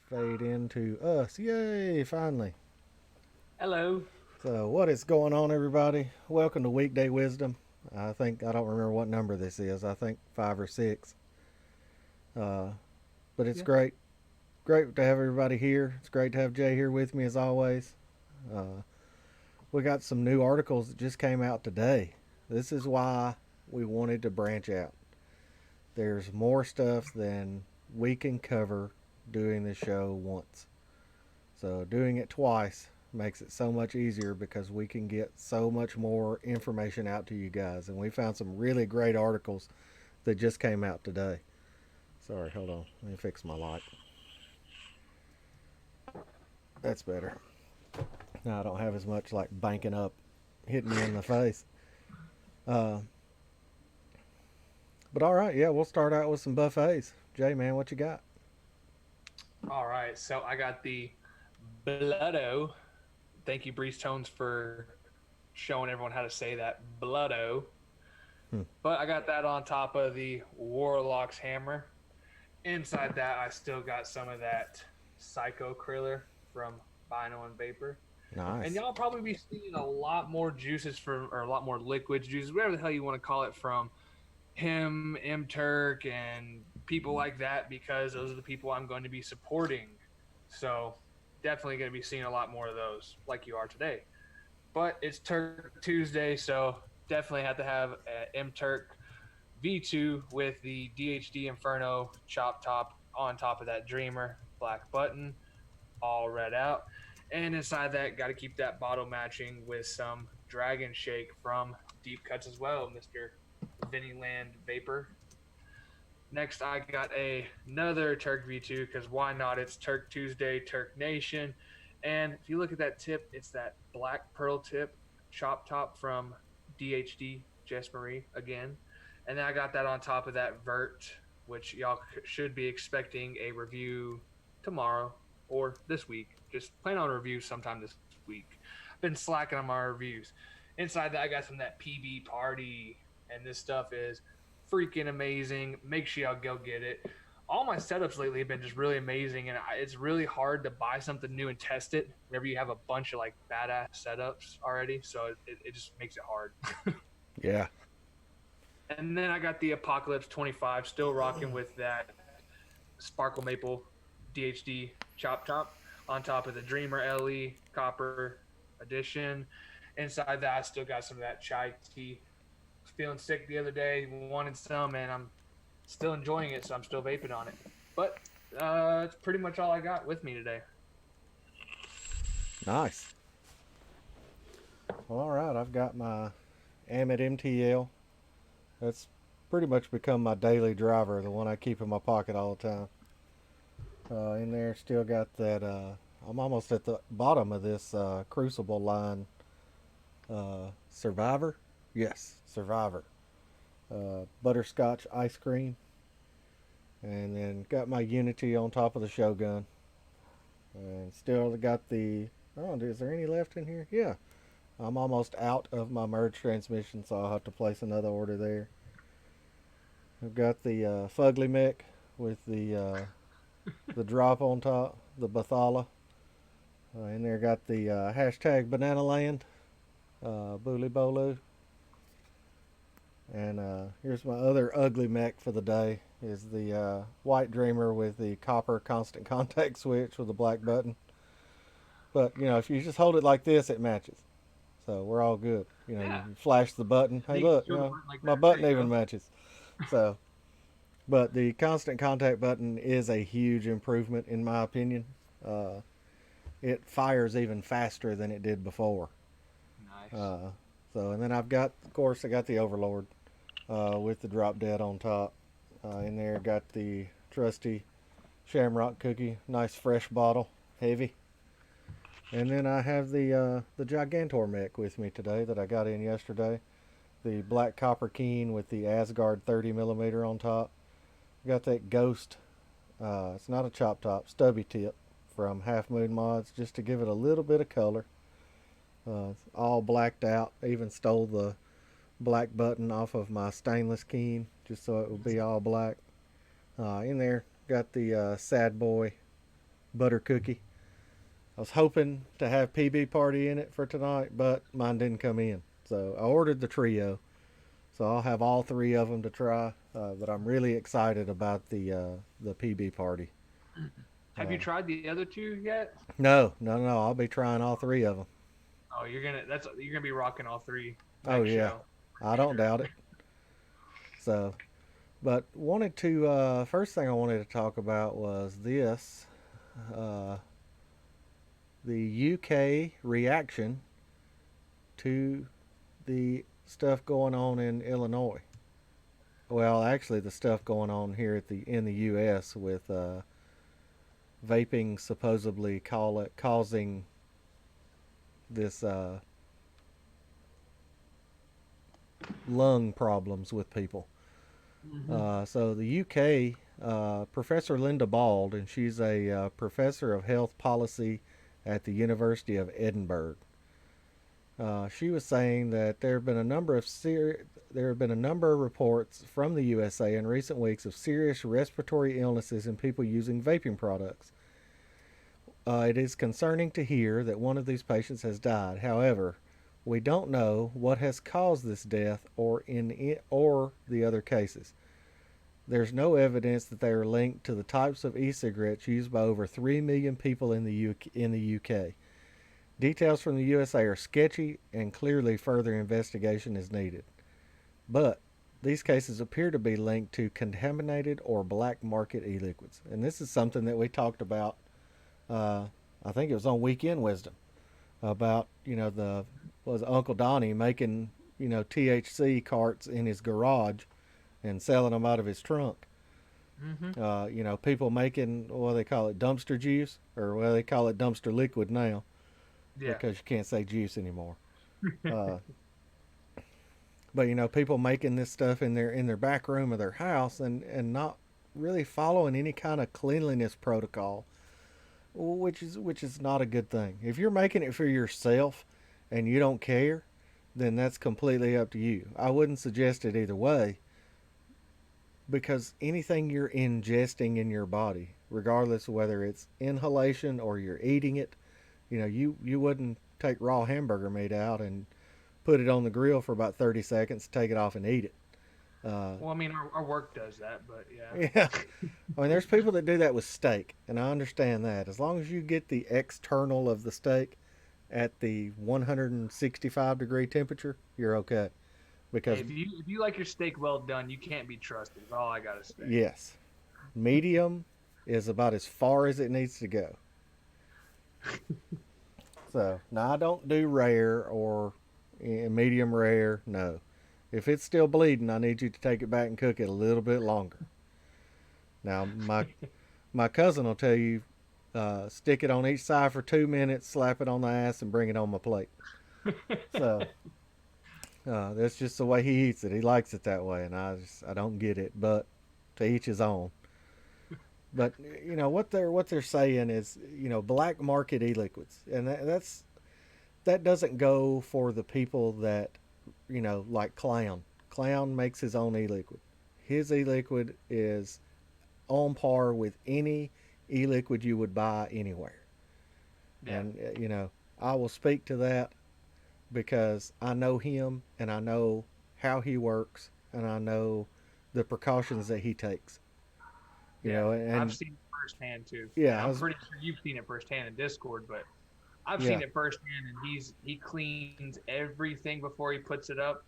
fade into us. Yay, finally. Hello. So, what is going on, everybody? Welcome to Weekday Wisdom. I don't remember what number this is. I think 5 or 6. Uh, but it's Yeah. great. Great to have everybody here. It's great to have Jay here with me as always. Uh, we got some new articles that just came out today. This is why we wanted to branch out. There's more stuff than we can cover doing the show once. So doing it twice makes it so much easier because we can get so much more information out to you guys. And we found some really great articles that just came out today. Sorry, hold on. Let me fix my light. That's better. Now I don't have as much like banking up, hitting me in the face. Uh, but all right, yeah, we'll start out with some buffets. Jay, man, what you got? All right. So I got the Bloodo. Thank you, Breeze Tones, for showing everyone how to say that. Bloodo. Hmm. But I got that on top of the Warlock's Hammer. Inside that, I still got some of that Psycho Kriller from Bino and Vapor. And Nice. y'all probably be seeing a lot more juices from, or a lot more liquids, juices, whatever the hell you want to call it, from him, M Turk, and people like that because those are the people I'm going to be supporting. So definitely going to be seeing a lot more of those like you are today. But it's Turk Tuesday, so definitely have to have M Turk V2 with the DHD Inferno chop top on top of that Dreamer black button, all red out. And inside that, got to keep that bottle matching with some Dragon Shake from Deep Cuts as well, Mr. Vinny Land Vapor. Next, I got another Turk V2 because why not? It's Turk Tuesday, Turk Nation. And if you look at that tip, it's that black pearl tip chop top from DHD Jess Marie again. And then I got that on top of that Vert, which y'all should be expecting a review tomorrow or this week. Just plan on a review sometime this week. Been slacking on my reviews. Inside that, I got some of that PB Party, and this stuff is freaking amazing. Make sure y'all go get it. All my setups lately have been just really amazing, and it's really hard to buy something new and test it whenever you have a bunch of like badass setups already. So it just makes it hard. Yeah. And then I got the Apocalypse 25, still rocking with that Sparkle Maple DHD chop top on top of the Dreamer LE Copper Edition. Inside that, I still got some of that chai tea. Was feeling sick the other day, wanted some, and I'm still enjoying it, so I'm still vaping on it. But that's pretty much all I got with me today. Nice. Well, all right, I've got my Amit MTL. That's pretty much become my daily driver, the one I keep in my pocket all the time. In there, still got that. I'm almost at the bottom of this Crucible line. Survivor? Yes, Survivor. Butterscotch ice cream. And then got my Unity on top of the Shogun. And still got the. Oh, is there any left in here? Yeah. I'm almost out of my merge transmission, so I'll have to place another order there. I've got the Fugly Mech with the drop on top, the Bathala. In there got the hashtag Banana Land, Booley Bolu. And here's my other ugly mech for the day is the White Dreamer with the copper constant contact switch with the black button. But, if you just hold it like this, it matches. So we're all good. You Yeah, flash the button. Hey, and you can look, show the button like my that. There button you even go. matches. So, but the constant contact button is a huge improvement in my opinion. Uh, it fires even faster than it did before. Nice. Uh, so, and then of course, I got the Overlord with the drop dead on top. In there, got the trusty Shamrock cookie, nice fresh bottle, heavy. And then I have the Gigantor mech with me today that I got in yesterday. The black copper keen with the Asgard 30 millimeter on top. Got that ghost. It's not a chop top, stubby tip from Half Moon Mods, just to give it a little bit of color. It's all blacked out. Even stole the black button off of my stainless keen just so it would be all black. In there, got the Sad Boy butter cookie. I was hoping to have PB party in it for tonight, but mine didn't come in. So I ordered the trio. So I'll have all three of them to try. But I'm really excited about the PB party. Have you tried the other two yet? No, no, no. I'll be trying all three of them. Oh, you're gonna be rocking all three Oh next yeah, show. I don't Sure. doubt it. So, but wanted to first thing I wanted to talk about was this, uh, the UK reaction to the stuff going on in Illinois. Well, actually, the stuff going on here at the in the U.S. with vaping supposedly causing this lung problems with people. Hmm. So the UK, Professor Linda Bald, and she's a professor of health policy at the University of Edinburgh. She was saying that there have been a number of reports from the USA in recent weeks of serious respiratory illnesses in people using vaping products. It is concerning to hear that one of these patients has died. However, we don't know what has caused this death or the other cases. There's no evidence that they are linked to the types of e-cigarettes used by over 3 million people in the UK. Details from the USA are sketchy and clearly further investigation is needed. But these cases appear to be linked to contaminated or black market e-liquids. And this is something that we talked about, I think it was on Weekend Wisdom, about, the was Uncle Donnie making, THC carts in his garage and selling them out of his trunk. Hmm. People making, what do they call it, dumpster juice, or well, they call it dumpster liquid now Yeah. because you can't say juice anymore. Uh, but people making this stuff in their back room of their house and not really following any kind of cleanliness protocol, which is not a good thing. If you're making it for yourself and you don't care, then that's completely up to you. I wouldn't suggest it either way, because anything you're ingesting in your body, regardless of whether it's inhalation or you're eating it, you wouldn't take raw hamburger meat out and put it on the grill for about 30 seconds, take it off and eat it. Uh, Well, I mean, our work does that, but yeah. yeah, I mean, there's people that do that with steak, and I understand that. As long as you get the external of the steak at the 165-degree temperature, you're okay. Hey, Because if you like your steak well done, you can't be trusted. Is all I gotta say. yes, medium is about as far as it needs to go. So now I don't do rare or medium rare. No, if it's still bleeding, I need you to take it back and cook it a little bit longer. Now my cousin will tell you, stick it on each side for 2 minutes, slap it on the ass, and bring it on my plate. So that's just the way he eats it. He likes it that way, and I don't get it, but to each his own. But what they're saying is, black market e-liquids, and that doesn't go for the people that, like Clown. Clown makes his own e-liquid. His e-liquid is on par with any e-liquid you would buy anywhere. Yeah. And I will speak to that because I know him and I know how he works and I know the precautions that he takes. Yeah, I've And seen it firsthand too, and yeah, I'm pretty sure you've seen it firsthand in Discord. But I've yeah, seen it firsthand, and he cleans everything before he puts it up.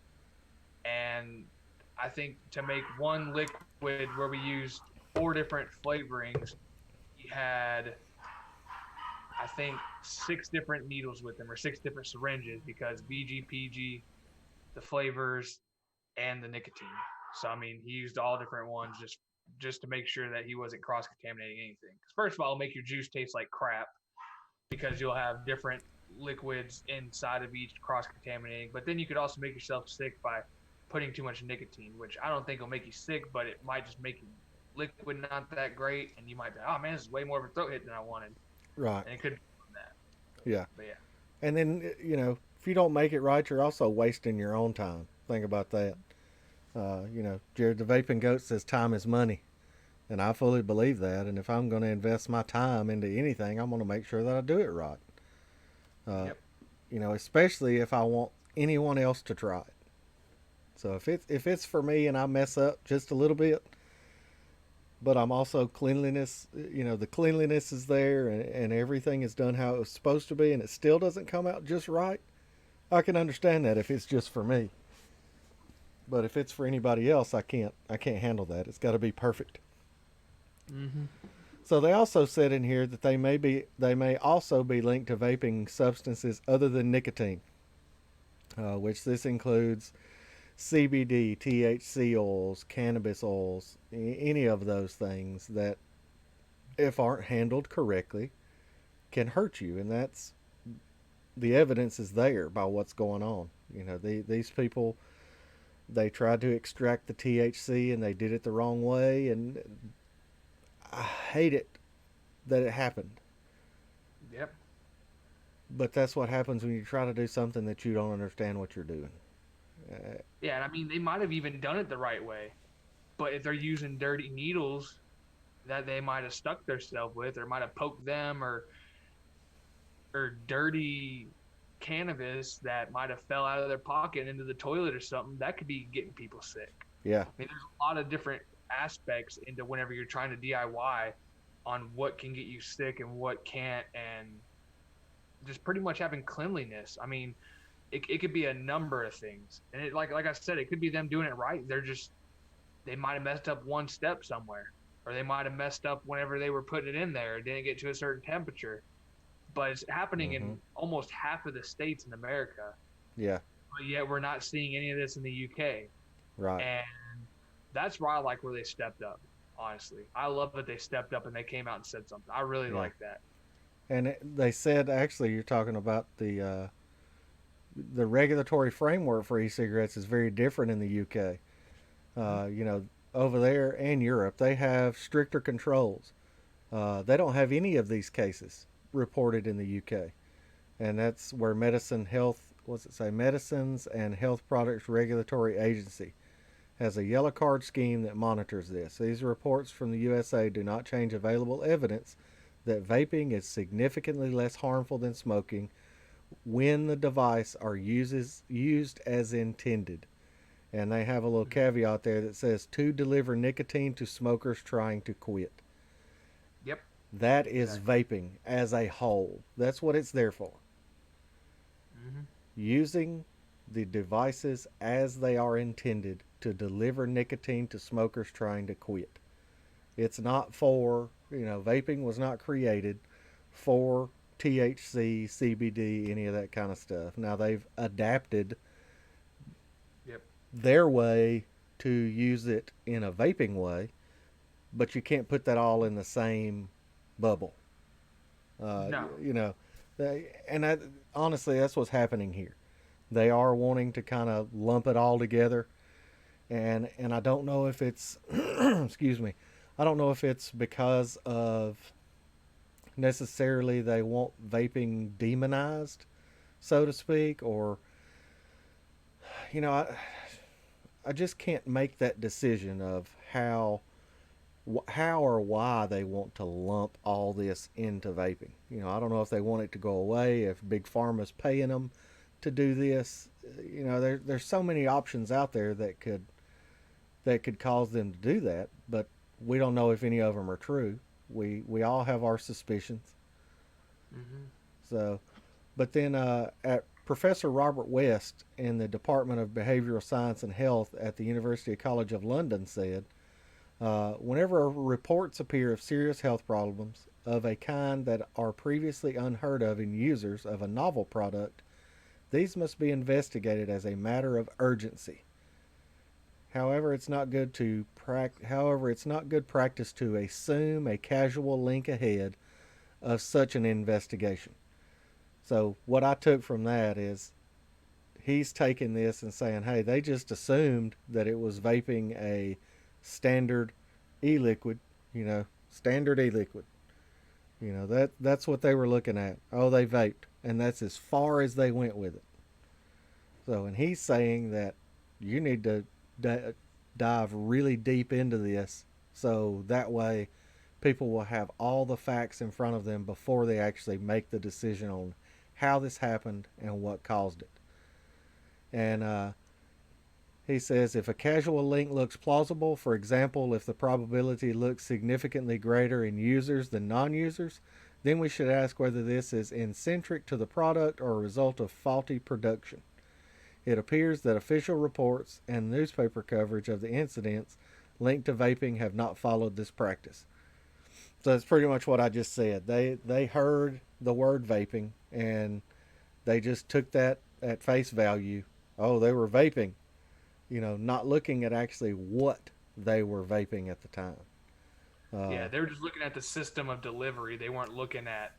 And I think to make one liquid where we used four different flavorings, he had I think six different needles with him or six different syringes because BG, the flavors, and the nicotine. So I mean, he used all different ones just to make sure that he wasn't cross contaminating anything. Because first of all, it'll make your juice taste like crap because you'll have different liquids inside of each cross contaminating. But then you could also make yourself sick by putting too much nicotine, which I don't think will make you sick, but it might just make your liquid not that great, and you might be, oh man, this is way more of a throat hit than I wanted, right, and it could be from that. yeah. But yeah, And then if you don't make it right, you're also wasting your own time. Think about that. Jared the Vaping Goat says time is money. And I fully believe that. And if I'm going to invest my time into anything, I'm going to make sure that I do it right. Uh, Yep. Especially if I want anyone else to try it. So if it's for me and I mess up just a little bit, but I'm also cleanliness, the cleanliness is there and everything is done how it was supposed to be, and it still doesn't come out just right, I can understand that if it's just for me. But if it's for anybody else, I can't handle that. It's got to be perfect. Mm-hmm. So they also said in here that they may also be linked to vaping substances other than nicotine, which this includes CBD, THC oils, cannabis oils, any of those things that, if aren't handled correctly, can hurt you. And that's the evidence is there by what's going on. These people, they tried to extract the THC and they did it the wrong way, and I hate it that it happened. Yep. But that's what happens when you try to do something that you don't understand what you're doing. Uh, Yeah, and I mean they might have even done it the right way, but if they're using dirty needles that they might have stuck themselves with, or might have poked them, or dirty cannabis that might have fell out of their pocket into the toilet or something, that could be getting people sick. yeah, I mean, there's a lot of different aspects into whenever you're trying to DIY on what can get you sick and what can't, and just pretty much having cleanliness. I mean, it could be a number of things, and like I said, it could be them doing it right. They might have messed up one step somewhere, or they might have messed up whenever they were putting it in there. It didn't get to a certain temperature, but it's happening hmm, in almost half of the states in America. yeah, But yet we're not seeing any of this in the UK, right, and that's why I like where they stepped up. Honestly, I love that they stepped up and they came out and said something. I really yeah. like that. And they said actually you're talking about the regulatory framework for e-cigarettes is very different in the UK. Mm-hmm. Over there and Europe, they have stricter controls. They don't have any of these cases reported in the UK, and that's where what's it say, Medicines and Health Products Regulatory Agency has a yellow card scheme that monitors this. These reports from the USA do not change available evidence that vaping is significantly less harmful than smoking when the device are used as intended. And they have a little Mm-hmm. caveat there that says to deliver nicotine to smokers trying to quit. Yep, That is exactly. vaping as a whole. That's what it's there for. Mm-hmm. Using the devices as they are intended to deliver nicotine to smokers trying to quit. It's not for, vaping was not created for THC, CBD, any of that kind of stuff. Now they've adapted Yep. their way to use it in a vaping way, but you can't put that all in the same bubble. Uh, No. you know, and honestly, that's what's happening here. They are wanting to kind of lump it all together, and I don't know if it's excuse me, I don't know if it's because of necessarily they want vaping demonized, so to speak, or you know, I just can't make that decision of how or why they want to lump all this into vaping. I don't know if they want it to go away, if big pharma's paying them to do this. There's so many options out there that could cause them to do that, but we don't know if any of them are true. We all have our suspicions. Mm-hmm. So, but then at Professor Robert West in the Department of Behavioral Science and Health at the University College of London said, whenever reports appear of serious health problems of a kind that are previously unheard of in users of a novel product, these must be investigated as a matter of urgency. However, it's not good practice to assume a casual link ahead of such an investigation. So what I took from that is he's taking this and saying, "Hey, they just assumed that it was vaping a standard e-liquid, standard e-liquid. That's what they were looking at. Oh, they vaped, and that's as far as they went with it." So, and he's saying that you need to dive really deep into this So that way, people will have all the facts in front of them before they actually make the decision on how this happened and what caused it. And he says if a causal link looks plausible, for example, if the probability looks significantly greater in users than non users, then we should ask whether this is intrinsic to the product or a result of faulty production. It appears that official reports and newspaper coverage of the incidents linked to vaping have not followed this practice. So that's pretty much what I just said. They heard the word vaping and they just took that at face value. Oh, they were vaping, not looking at actually what they were vaping at the time. Uh, Yeah, they were just looking at the system of delivery. They weren't looking at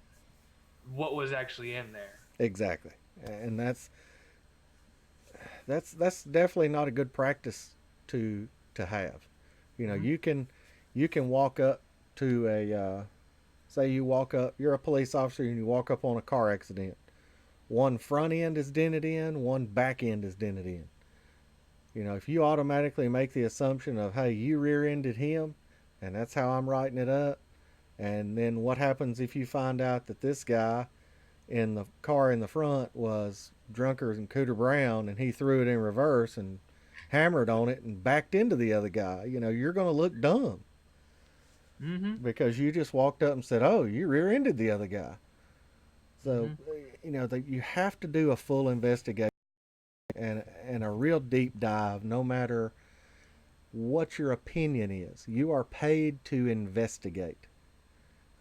what was actually in there. exactly, and that's definitely not a good practice to have. Hmm. You can walk up to a say you walk up. You're a police officer and you walk up on a car accident. One front end is dented in, one back end is dented in. If you automatically make the assumption of, hey, you rear ended him, and that's how I'm writing it up, and then what happens if you find out that this guy in the car in the front was drunker than Cooter Brown and he threw it in reverse and hammered on it and backed into the other guy? You're going to look dumb Hmm. because you just walked up and said, oh, you rear ended the other guy. So, Hmm. that you have to do a full investigation and a real deep dive, no matter what your opinion is. You are paid to investigate,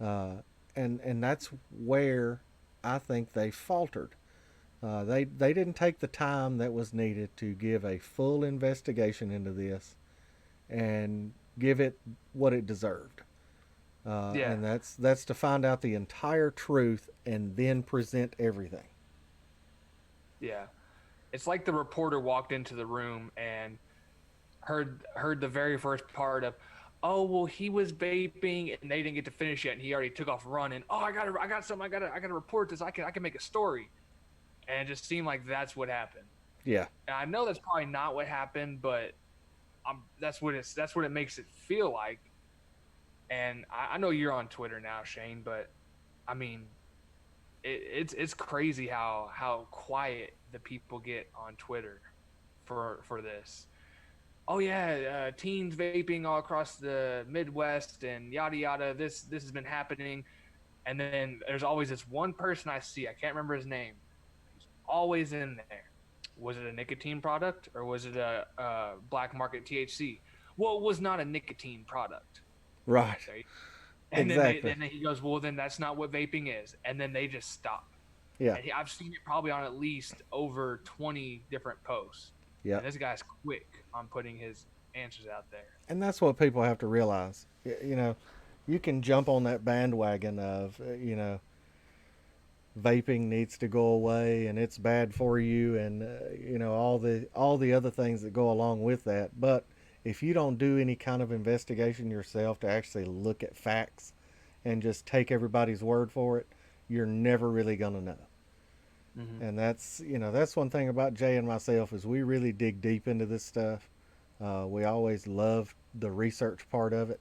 uh, and that's where I think they faltered. They didn't take the time that was needed to give a full investigation into this and give it what it deserved. Yeah, And that's to find out the entire truth and then present everything. yeah. It's like the reporter walked into the room and heard the very first part of, oh well, he was vaping and they didn't get to finish yet, and he already took off running. Oh, I got something. I got to report this. I can make a story. And it just seemed like that's what happened. Yeah, And I know that's probably not what happened, but that's what it makes it feel like. And I know you're on Twitter now, Shane, but I mean, it's crazy how quiet the people get on Twitter for this. Oh yeah, teens vaping all across the Midwest and yada yada. This has been happening, and then there's always this one person I see. I can't remember his name. He's always in there. Was it a nicotine product or was it a black market THC? Well, it was not a nicotine product. right. Okay? And Exactly. then he goes, well, then that's not what vaping is, and then they just stop. Yeah. And I've seen it probably on at least over 20 different posts. Yeah. And this guy's quick on putting his answers out there. And that's what people have to realize. You can jump on that bandwagon of, vaping needs to go away and it's bad for you and all the other things that go along with that. But if you don't do any kind of investigation yourself to actually look at facts and just take everybody's word for it, you're never really going to know. Mm-hmm. And that's one thing about Jay and myself is we really dig deep into this stuff. We always love the research part of it,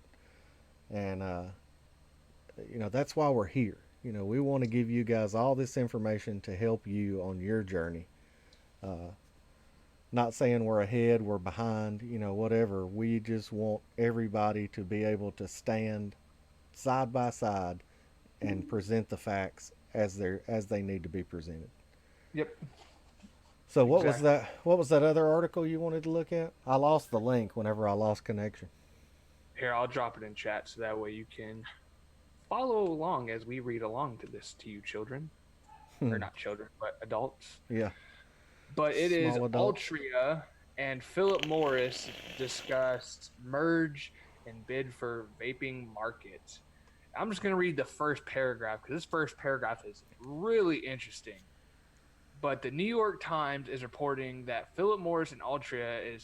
and that's why we're here. We want to give you guys all this information to help you on your journey. Uh, Not saying we're ahead, we're behind, whatever. We just want everybody to be able to stand side by side and present the facts as they need to be presented. Yep, So what was exactly. that? What was that other article you wanted to look at? I lost the link whenever I lost connection. Here, I'll drop it in chat so that way you can follow along as we read along to this to you, children. Or not children, but adults. Yeah, But it is small adults. Altria and Philip Morris discussed merge and bid for vaping market. I'm just going to read the first paragraph because this first paragraph is really interesting. But the New York Times is reporting that Philip Morris and Altria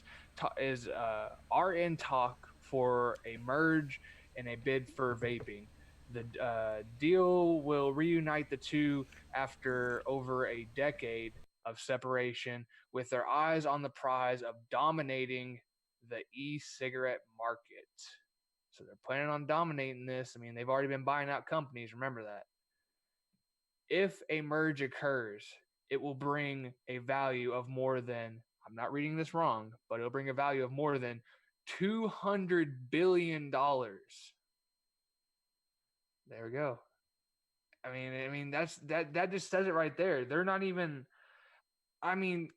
are in talk for a merge and a bid for vaping. The deal will reunite the two after over a decade of separation, with their eyes on the prize of dominating the e-cigarette market. So they're planning on dominating this. I mean, they've already been buying out companies. Remember that. If a merge occurs, it will bring a value of more than, I'm not reading this wrong, but it'll bring a value of more than $200 billion. There we go. I mean that just says it right there. They're not even, I mean,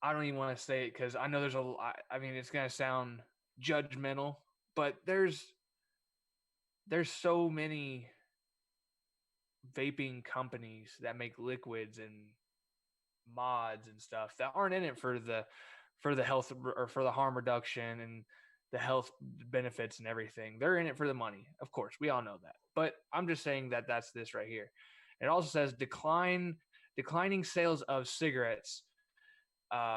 I don't even want to say it because I know there's a, I mean, it's going to sound judgmental, but there's so many vaping companies that make liquids and mods and stuff that aren't in it for the health or for the harm reduction and the health benefits and everything. They're in it for the money. Of course, we all know that. But I'm just saying that that's this right here. It also says declining sales of cigarettes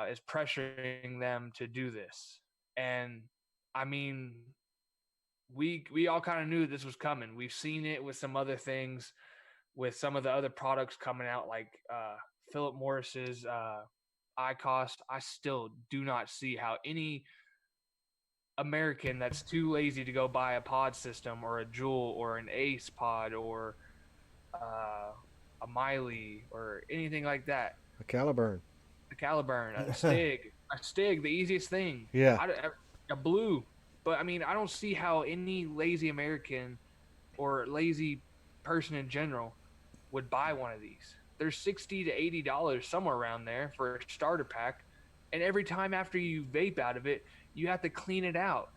is pressuring them to do this. And I mean, we all kind of knew this was coming. We've seen it with some other things, with some of the other products coming out, like Philip Morris's ICOS. I still do not see how any American that's too lazy to go buy a pod system or a Juul or an Ace pod or a Miley or anything like that. A Caliburn. A Caliburn, a Stig, the easiest thing. Yeah. A Blue. But I mean, I don't see how any lazy American or lazy person in general would buy one of these. They're $60 to $80 somewhere around there for a starter pack, and every time after you vape out of it, you have to clean it out.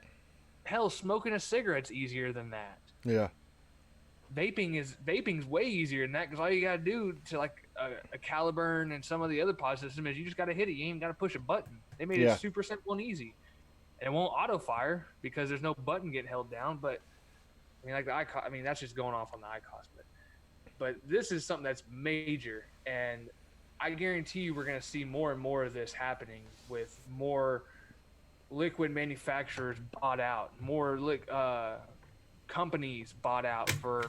Hell, smoking a cigarette's easier than that. Yeah. Vaping's way easier than that because all you gotta do to like a Caliburn and some of the other pod systems is you just gotta hit it. You ain't gotta push a button. They made it super simple and easy, and it won't auto fire because there's no button getting held down. But I mean, like the ICOS, I mean that's just going off on the ICOS, but this is something that's major, and I guarantee you we're gonna see more and more of this happening with more liquid manufacturers bought out, more companies bought out for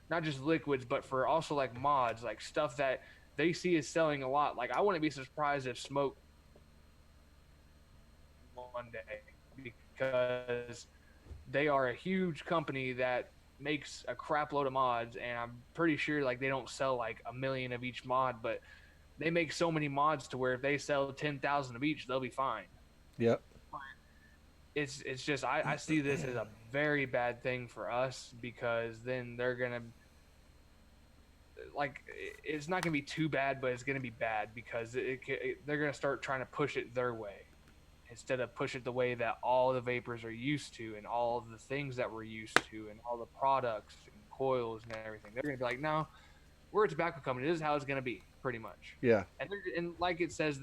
not just liquids, but for also like mods, like stuff that they see is selling a lot. Like I wouldn't be surprised if Smoke one day, because they are a huge company that makes a crap load of mods, and I'm pretty sure like they don't sell like 1 million of each mod, but they make so many mods to where if they sell 10,000 of each, they'll be fine. Yep. It's just I see this as a very bad thing for us, because then they're gonna, like, it's not gonna be too bad, but it's gonna be bad because they're gonna start trying to push it their way instead of push it the way that all the vapors are used to and all the things that we're used to and all the products and coils and everything. They're gonna be like, no, we're a tobacco company. This is how it's gonna be, pretty much. Yeah. And like it says,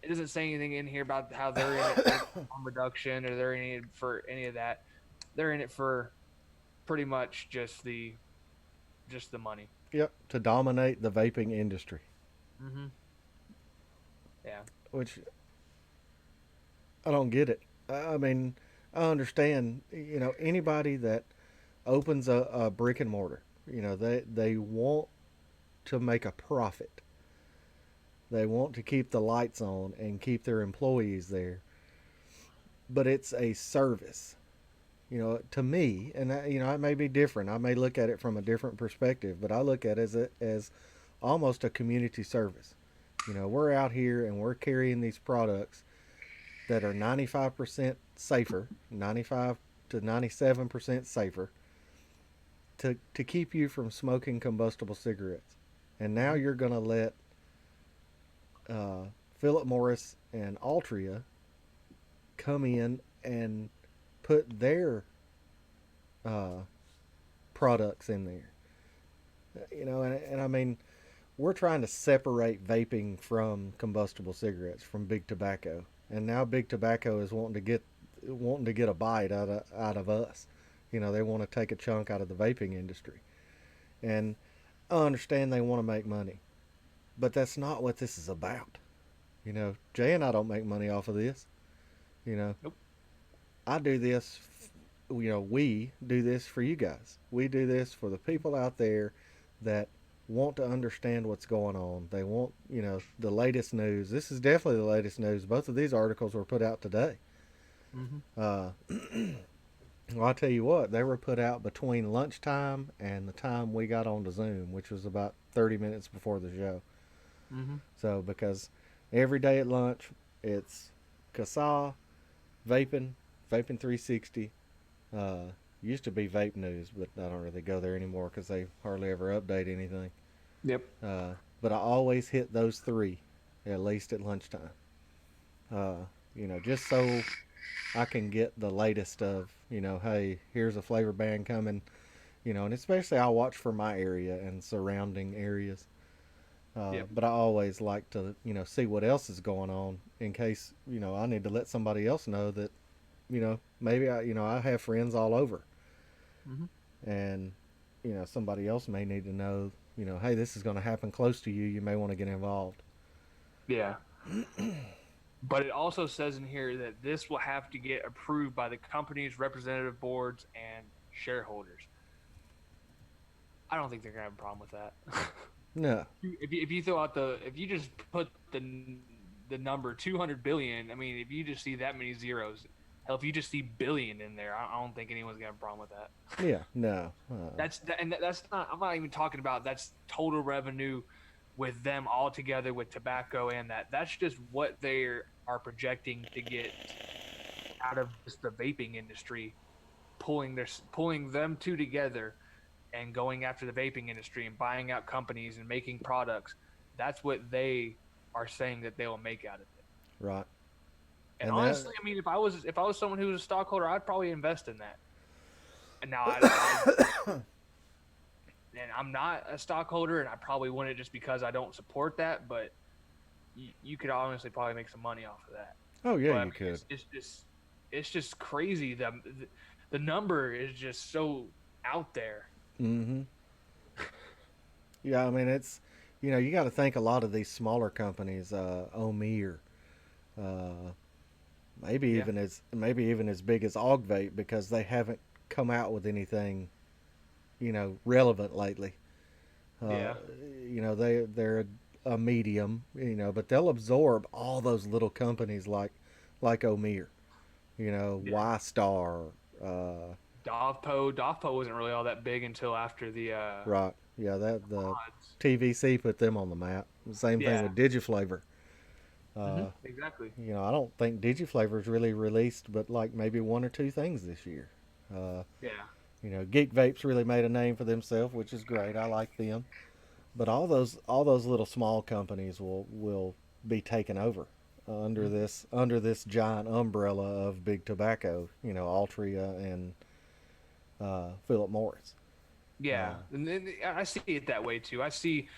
it doesn't say anything in here about how they're in it for harm reduction or they're in it for any of that. They're in it for pretty much just the money. Yep. To dominate the vaping industry. Mm-hmm. Yeah. Which I don't get it. I mean, I understand. You know, anybody that opens a brick and mortar, you know, they want to make a profit. They want to keep the lights on and keep their employees there. But it's a service. You know, to me, and you know, it may be different. I may look at it from a different perspective, but I look at it as almost a community service. You know, we're out here and we're carrying these products that are 95% safer, 95 to 97% safer, to keep you from smoking combustible cigarettes. And now you're going to let Philip Morris and Altria come in and put their products in there. You know, and I mean, we're trying to separate vaping from combustible cigarettes, from big tobacco, and now big tobacco is wanting to get a bite out of us. You know, they want to take a chunk out of the vaping industry, and I understand they want to make money, but that's not what this is about. You know, Jay and I don't make money off of this. You know, Nope. I do this. You know, we do this for you guys. We do this for the people out there that want to understand what's going on. They want, you know, the latest news. This is definitely the latest news. Both of these articles were put out today. Mm-hmm. Well, I tell you what, they were put out between lunchtime and the time we got on to Zoom, which was about 30 minutes before the show. Mm-hmm. So, because every day at lunch, it's CASA, vaping, vaping 360. Uh, used to be vape news, but I don't really go there anymore because they hardly ever update anything. Yep. But I always hit those three, at least at lunchtime. Uh, just so I can get the latest of, hey, here's a flavor band coming, and especially I watch for my area and surrounding areas. Yep. But I always like to, see what else is going on in case, I need to let somebody else know that, maybe I have friends all over, Mm-hmm. and, somebody else may need to know, hey, this is going to happen close to you. You may want to get involved. Yeah. But it also says in here that this will have to get approved by the company's representative boards and shareholders. I don't think they're gonna have a problem with that. No. If you throw out if you just put the number 200 billion, I mean, if you just see that many zeros, hell, if you just see billion in there, I don't think anyone's gonna have a problem with that. Yeah. No. That's not. I'm not even talking about that's total revenue with them all together with tobacco and that. That's just what they are projecting to get out of just the vaping industry, pulling them two together and going after the vaping industry and buying out companies and making products. That's what they are saying that they will make out of it. Right. And And that. honestly, I mean, if I was someone who was a stockholder, I'd probably invest in that. And now and I'm not a stockholder, and I probably wouldn't just because I don't support that. But you could honestly probably make some money off of that. Oh yeah, But I you mean, could. it's just crazy. The number is just so out there. Mm-hmm. Yeah, I mean you got to think a lot of these smaller companies, Omer, uh, Yeah, maybe even as big as Ogvape because they haven't come out with anything, relevant lately. Uh, yeah, they're a medium, but they'll absorb all those little companies like Omer, yeah. Y Star, uh, Dovpo wasn't really all that big until after the right? Yeah, that the mods. TVC put them on the map. Same thing Yeah. with Digiflavor. Uh, Exactly. I don't think Digiflavor's really released, but like maybe one or two things this year. Uh, Yeah. Geek Vape's really made a name for themselves, which is great. I like them. But all those little small companies will be taken over Mhm. under this giant umbrella of big tobacco. Altria and Philip Morris. Yeah, Uh, and then I see it that way too. I see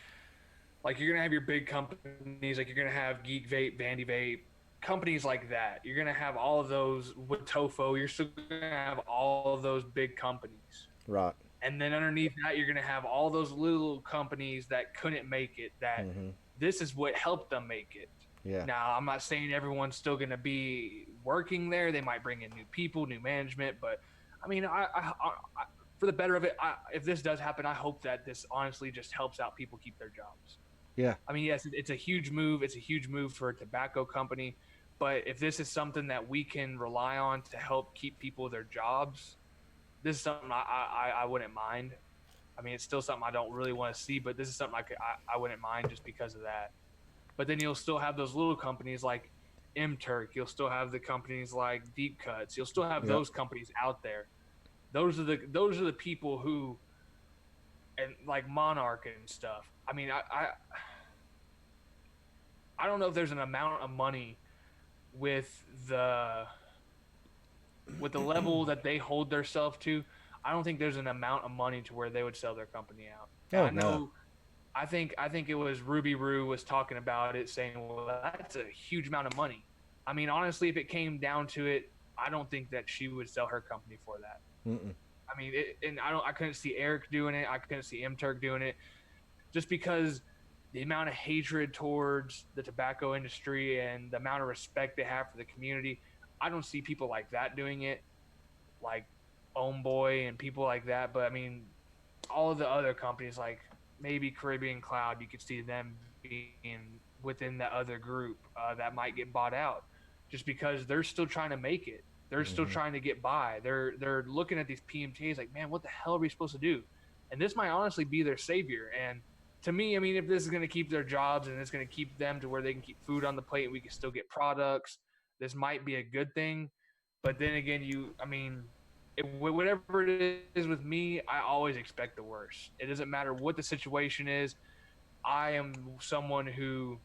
like you're gonna have your big companies, like you're gonna have Geek Vape, Vandy Vape, companies like that. You're gonna have all of those with Tofo. You're still gonna have all of those big companies, right. and then underneath that, you're gonna have all those little companies that couldn't make it. That Mm-hmm. this is what helped them make it. Yeah. Now, I'm not saying everyone's still gonna be working there. They might bring in new people, new management, but I mean, for the better of it, if this does happen, I hope that this honestly just helps out people keep their jobs. Yeah. I mean, yes, it's a huge move. It's a huge move for a tobacco company. But if this is something that we can rely on to help keep people their jobs, this is something I wouldn't mind. I mean, it's still something I don't really want to see, but this is something I wouldn't mind just because of that. But then you'll still have those little companies like MTurk. You'll still have the companies like Deep Cuts. You'll still have Yep. those companies out there. Those are the people who and like Monarch and stuff. I mean, I don't know if there's an amount of money with the with the level that they hold themselves to. I don't think there's an amount of money to where they would sell their company out. And Oh I no. know I think it was Ruby Roo was talking about it, saying, "Well, that's a huge amount of money." I mean, honestly, if it came down to it, I don't think that she would sell her company for that. Mm-mm. I mean, and I couldn't see Eric doing it. I couldn't see M Turk doing it, just because the amount of hatred towards the tobacco industry and the amount of respect they have for the community. I don't see people like that doing it, like Homeboy and people like that. But I mean, all of the other companies, like maybe Caribbean Cloud, you could see them being within that other group that might get bought out, just because they're still trying to make it. They're still Mm-hmm. trying to get by. They're looking at these PMTAs like, man, what the hell are we supposed to do? And this might honestly be their savior. And to me, I mean, if this is going to keep their jobs and it's going to keep them to where they can keep food on the plate and we can still get products, this might be a good thing. But then again, I mean, whatever it is with me, I always expect the worst. It doesn't matter what the situation is. I am someone who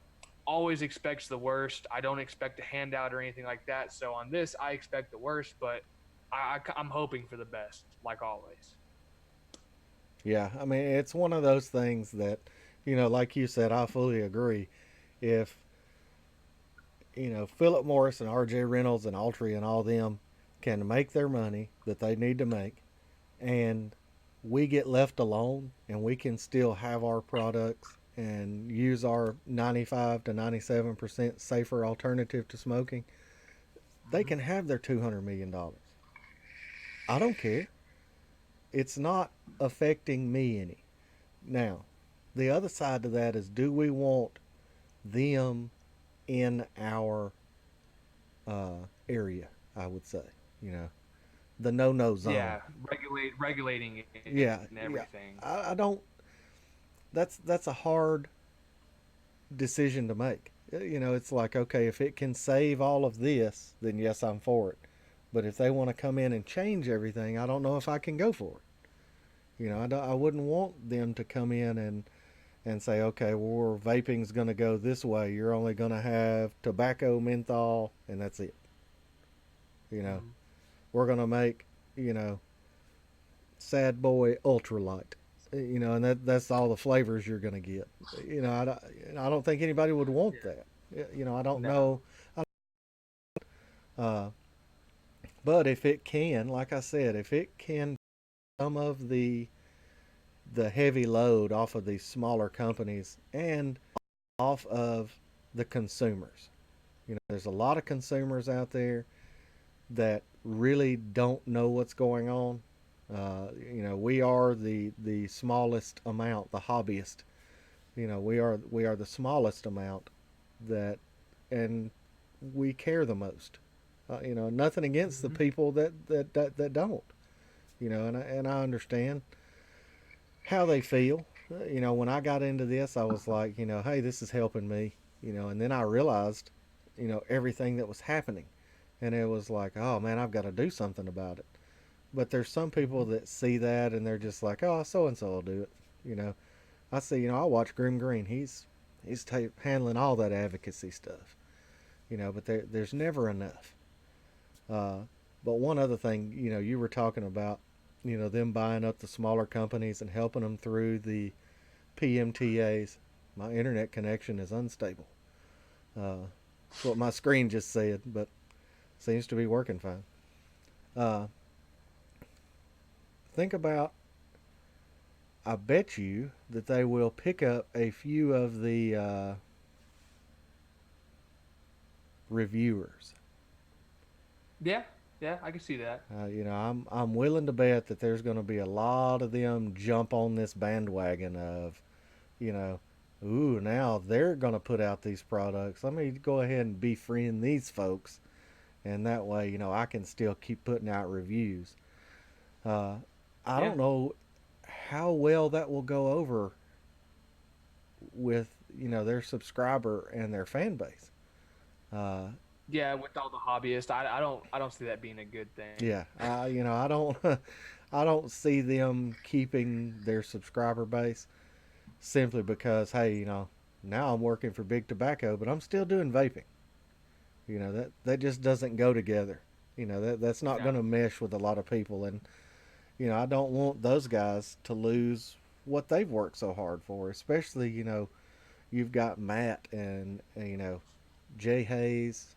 always expects the worst. I don't expect a handout or anything like that. So on this, I expect the worst, but I'm hoping for the best, like always. Yeah, I mean, it's one of those things that, like you said, I fully agree. If, Philip Morris and RJ Reynolds and Altry and all them can make their money that they need to make, and we get left alone and we can still have our products and use our 95 to 97% safer alternative to smoking, they Mm-hmm. can have their $200 million. I don't care. It's not affecting me any. Now, the other side to that is, do we want them in our area? I would say, you know, the no zone. Yeah, regulating it and Yeah, everything. yeah. I don't. That's a hard decision to make. It's like, okay, if it can save all of this, then yes, I'm for it. But if they want to come in and change everything, I don't know if I can go for it. I wouldn't want them to come in and say, okay, well, vaping's going to go this way. You're only going to have tobacco, menthol, and that's it. You know, Mm-hmm. we're going to make, you know, sad boy ultralight. And that's all the flavors you're going to get. I don't think anybody would want Yeah. that. I don't No. know. Uh, but if it can, like I said, if it can some of the heavy load off of these smaller companies and off of the consumers. There's a lot of consumers out there that really don't know what's going on. We are the smallest amount, the hobbyist. We are the smallest amount that, and we care the most. Nothing against the Mm-hmm. people that don't. And I understand how they feel. When I got into this, I was like, hey, this is helping me. And then I realized, everything that was happening, and it was like, oh man, I've got to do something about it. But there's some people Mm-hmm. that see that and they're just like, oh, so and so will do it. You know, I see. I watch Grim Green. He's handling all that advocacy stuff. But there's never enough. Uh, but one other thing, you were talking about, them buying up the smaller companies and helping them through the PMTAs. My internet connection is unstable. That's what my screen just said, but seems to be working fine. Uh, think about, I bet you that they will pick up a few of the reviewers. Yeah, yeah, I can see that. I'm willing to bet that there's going to be a lot of them jump on this bandwagon of, you know, ooh, now they're going to put out these products. Let me go ahead and befriend these folks, and that way, I can still keep putting out reviews. Uh, I Yeah. don't know how well that will go over with, their subscriber and their fan base. Uh, Yeah, with all the hobbyists, I don't see that being a good thing. yeah, I don't, I don't see them keeping their subscriber base simply because, hey, now I'm working for Big Tobacco, but I'm still doing vaping. That just doesn't go together. That's not going No. to mesh with a lot of people, and I don't want those guys to lose what they've worked so hard for. Especially, you've got Matt and Jay Hayes.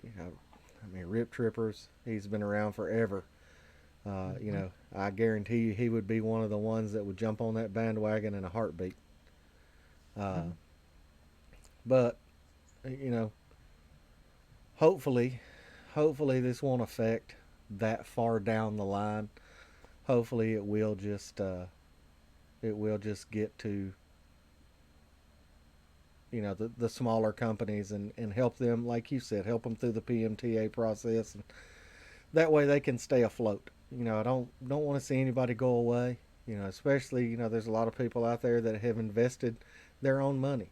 I mean, Rip Trippers. He's been around forever. Mm-hmm. I guarantee you he would be one of the ones that would jump on that bandwagon in a heartbeat. Uh, Mm-hmm. but you know, hopefully, hopefully this won't affect that far down the line. Hopefully, it will just get to the smaller companies and help them, like you said, help them through the PMTA process and that way they can stay afloat. I don't want to see anybody go away. Especially there's a lot of people out there that have invested their own money,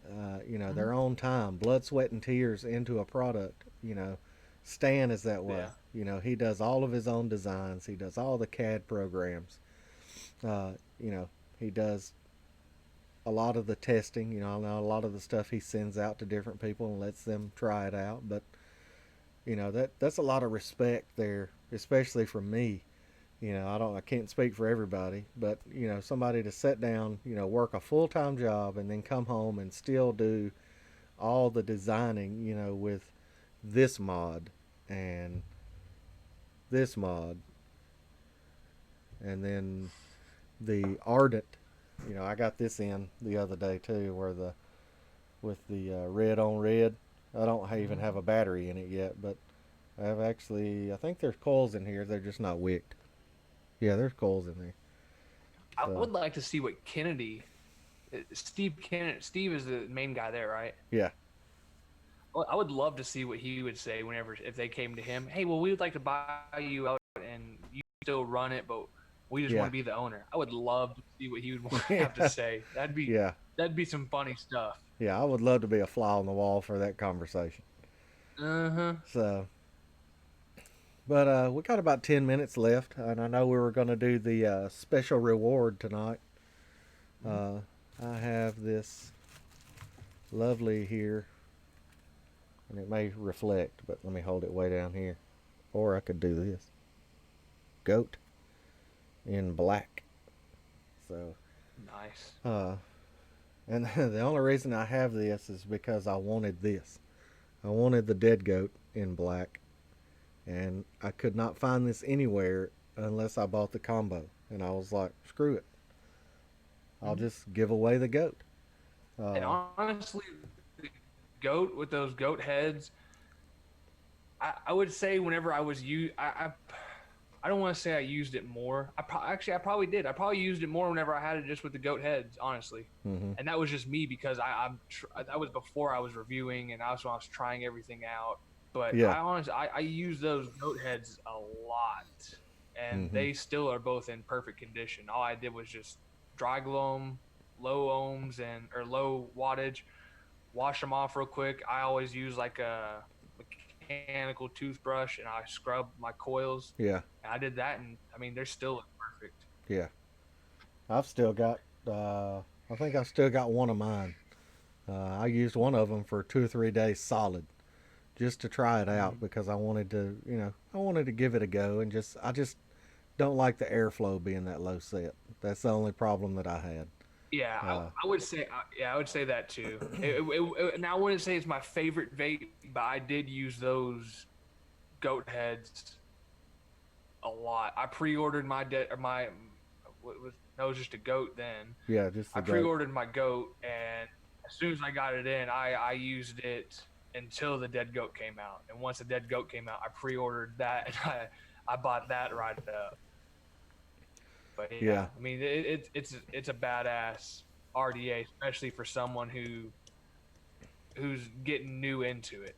Mhm. their own time, blood, sweat, and tears into a product. Stan is that way. Yeah. He does all of his own designs. He does all the CAD programs. Uh, you know, he does a lot of the testing. I know a lot of the stuff he sends out to different people and lets them try it out. But that's a lot of respect there, especially from me. I can't speak for everybody, but somebody to sit down, work a full time job and then come home and still do all the designing, with this mod and this mod, and then the ardent. I got this in the other day too, where the with the red on red. I don't even Mhm. have a battery in it yet, but I think there's coils in here. They're just not wicked. Yeah, there's coils in there. I So would like to see what Kennedy, Steve Kennedy, Steve is the main guy there, right? yeah, Well, I would love to see what he would say whenever if they came to him. Hey, well, we would like to buy you out and you still run it, but we just want yeah, to be the owner. I would love to see what he would have to yeah, say. yeah, That'd be some funny stuff. yeah. I would love to be a fly on the wall for that conversation. Uh huh. So, but we got about 10 minutes left, and I know we were going to do the special reward tonight. Uh, I have this lovely here, and it may reflect, but let me hold it way down here. Or I could do this goat in black. So, Nice. uh, and the only reason I have this is because I wanted this. I wanted the dead goat in black, and I could not find this anywhere unless I bought the combo. And I was like, screw it, I'll Mhm. just give away the goat. And Uh, honestly, the goat with those goat heads, I would say whenever I was I don't want to say I used it more. Actually I probably did. I probably used it more whenever I had it just with the goat heads, honestly. mm-hmm. And that was just me because that was before I was reviewing and also I was trying everything out. But Yeah. I use those goat heads a lot, and Mm-hmm. they still are both in perfect condition. All I did was just dry glow them, low ohms and or low wattage, wash them off real quick. I always use like a mechanical toothbrush and I scrub my coils. Yeah. And I did that, and I mean they're still perfect. Yeah. I've still got. I think I've still got one of mine. I used one of them for 2 or 3 days solid, just to try it out Mm-hmm. because I wanted to give it a go, and I just don't like the airflow being that low set. That's the only problem that I had. Yeah, Uh, I would say, yeah, I would say that too. Now I wouldn't say it's my favorite vape, but I did use those goat heads a lot. I pre-ordered my what was no, it was just a goat then. yeah, just I the goat. pre-ordered my goat, and as soon as I got it in, I used it until the dead goat came out. And once the dead goat came out, I pre-ordered that, and I bought that right up. But yeah, Yeah. I mean it's a badass RDA, especially for someone who's getting new into it,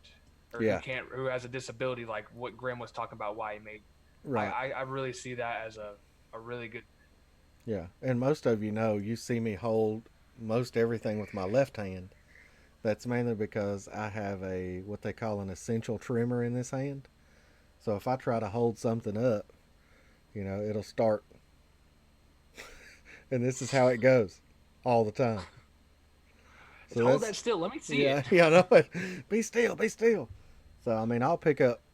or Yeah. who has a disability like what Grim was talking about. Why he made, Right. I really see that as a really good. Yeah. And most of you see me hold most everything with my left hand. That's mainly because I have a what they call an essential trimmer in this hand. So if I try to hold something up, it'll start, and this is how it goes all the time. So Hold that's that still. Let me see yeah, it. yeah, no, be still, be still. So I mean,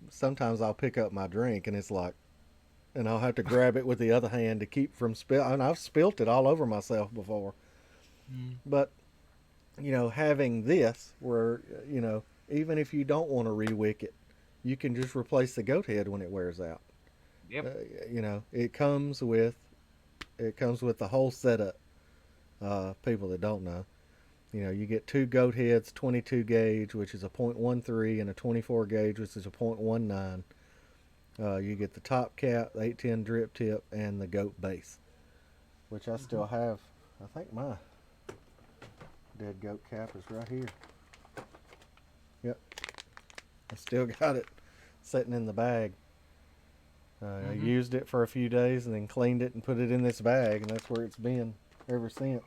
Sometimes I'll pick up my drink, and it's like, and I'll have to grab it with the other hand to keep from spill. And I've spilt it all over myself before. Mm, But having this, where even if you don't want to rewick it, you can just replace the goat head when it wears out. Uh, yep. it comes with the whole setup. People that don't know, you get two goat heads, 22 gauge, which is a .13, and a 24 gauge, which is a .19. You get the top cap, the 810 drip tip, and the goat base, which I Mm-hmm. still have. I think my dead goat cap is right here. Yep, I still got it sitting in the bag. I used it for a few days and then cleaned it and put it in this bag, and that's where it's been ever since.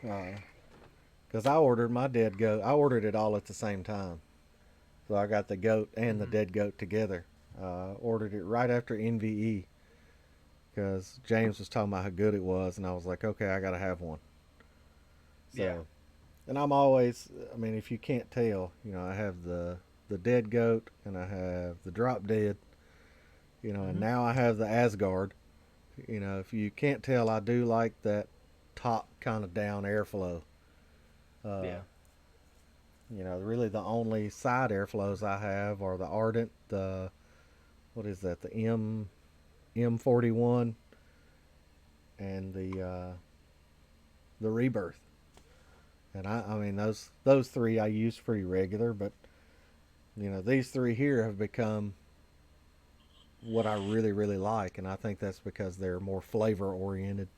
Because I ordered my dead goat. I ordered it all at the same time. So I got the goat and the dead goat together. Ordered it right after NVE because James was talking about how good it was, and I was like, okay, I got to have one. So, Yeah. and I'm always, I mean, if you can't tell, I have the dead goat and I have the drop dead, and now I have the Asgard. If you can't tell, I do like that top kind of down airflow. Uh, Yeah. Really the only side airflows I have are the Ardent, the what is that, the M41, and the Rebirth. And I mean those three I use pretty regular, but these three here have become what I really really like, and I think that's because they're more flavor oriented.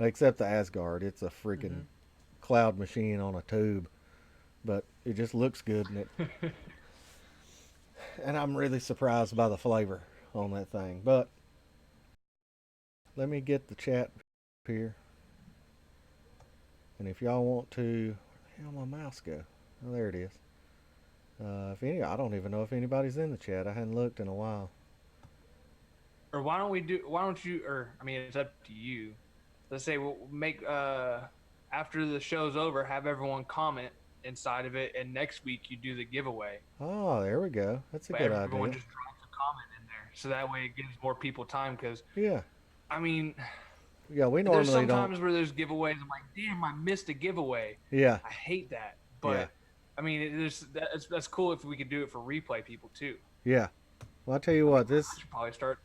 Except the Asgard, it's a freaking cloud machine on a tube, but it just looks good in it. And I'm really surprised by the flavor on that thing. But let me get the chat here, and if y'all want to, where the hell my mouse go? Oh, there it is. I don't even know if anybody's in the chat. I hadn't looked in a while. Or why don't you, or I mean, it's up to you. Let's say we'll make, after the show's over, have everyone comment inside of it, and next week you do the giveaway. Oh, there we go. That's a But good everyone idea. just drops a comment in there. So that way it gives more people time. Because, Yeah. I mean, Yeah, we there's normally don't. sometimes where there's giveaways. I'm like, damn, I missed a giveaway. Yeah. I hate that. Yeah. But, I mean, that's cool if we could do it for replay people too. Yeah. Well, I tell you I mean, what, I should probably start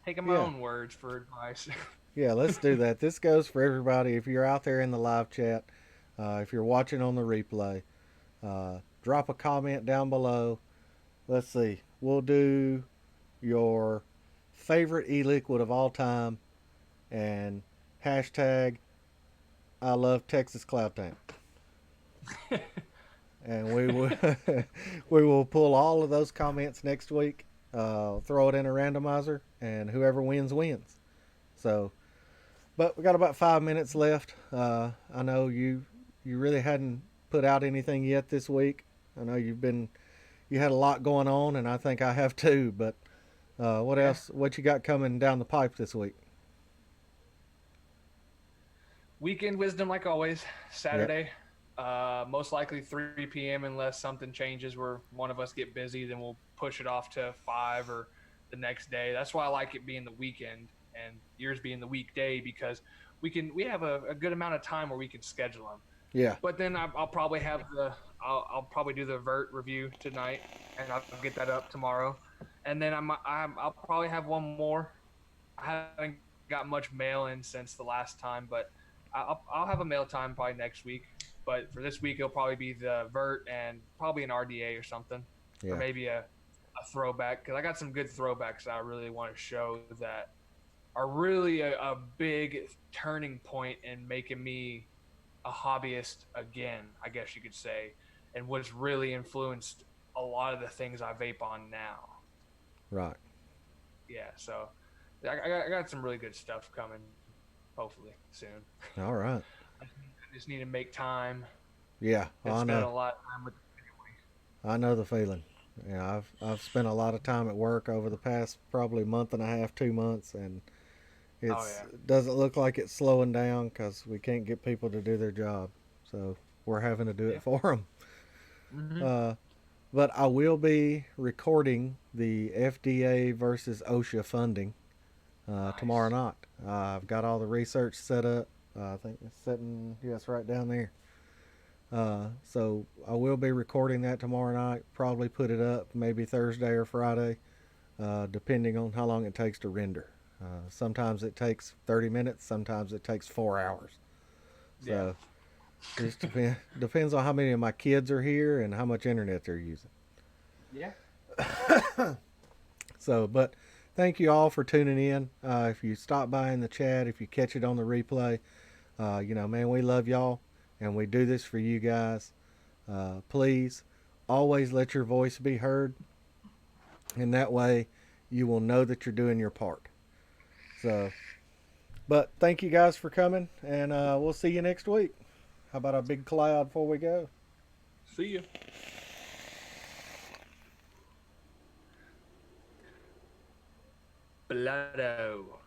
taking my Yeah. own words for advice. Yeah, let's do that. This goes for everybody. If you're out there in the live chat, if you're watching on the replay, drop a comment down below. Let's see. We'll do your favorite e-liquid of all time and hashtag I love Texas Cloud Tank. And we will we will pull all of those comments next week. Throw it in a randomizer, and whoever wins wins. So, but we got about 5 minutes left. I know you really hadn't put out anything yet this week. I know you had a lot going on, and I think I have too. But what else? What you got coming down the pipe this week? Weekend Wisdom, like always, Yep. Saturday. Most likely 3 p.m. unless something changes where one of us get busy, then we'll push it off to 5 or the next day. That's why I like it being the weekend and yours being the weekday, because we have a good amount of time where we can schedule them. Yeah. But then I'll probably I'll probably do the Vert review tonight, and I'll get that up tomorrow. And then I'll probably have one more. I haven't got much mail in since the last time, but I'll have a mail time probably next week. But for this week, it'll probably be the Vert and probably an RDA or something, or Yeah. maybe a throwback, because I got some good throwbacks that I really want to show that are really a big turning point in making me a hobbyist again, I guess you could say, and what's really influenced a lot of the things I vape on now. Right. Yeah, so I got some really good stuff coming, hopefully soon. All right. I just need to make time Yeah. and I spend know. a lot of time with the family. I know the feeling. Yeah, I've spent a lot of time at work over the past probably month and a half, 2 months, and Oh it's yeah. doesn't look like it's slowing down because we can't get people to do their job, so we're having to do Yeah. it for them. Mm-hmm. Uh, but I will be recording the FDA versus OSHA funding tomorrow Nice. night. I've got all the research set up. I think it's sitting, yes, right down there. So I will be recording that tomorrow night. Probably put it up maybe Thursday or Friday, depending on how long it takes to render. Sometimes it takes 30 minutes. Sometimes it takes 4 hours. Yeah. So it just depends on how many of my kids are here and how much internet they're using. Yeah. So, but thank you all for tuning in. If you stop by in the chat, if you catch it on the replay, man, we love y'all and we do this for you guys. Please always let your voice be heard. And that way, you will know that you're doing your part. So, but thank you guys for coming, and we'll see you next week. How about a big cloud before we go? See you. Bloodo.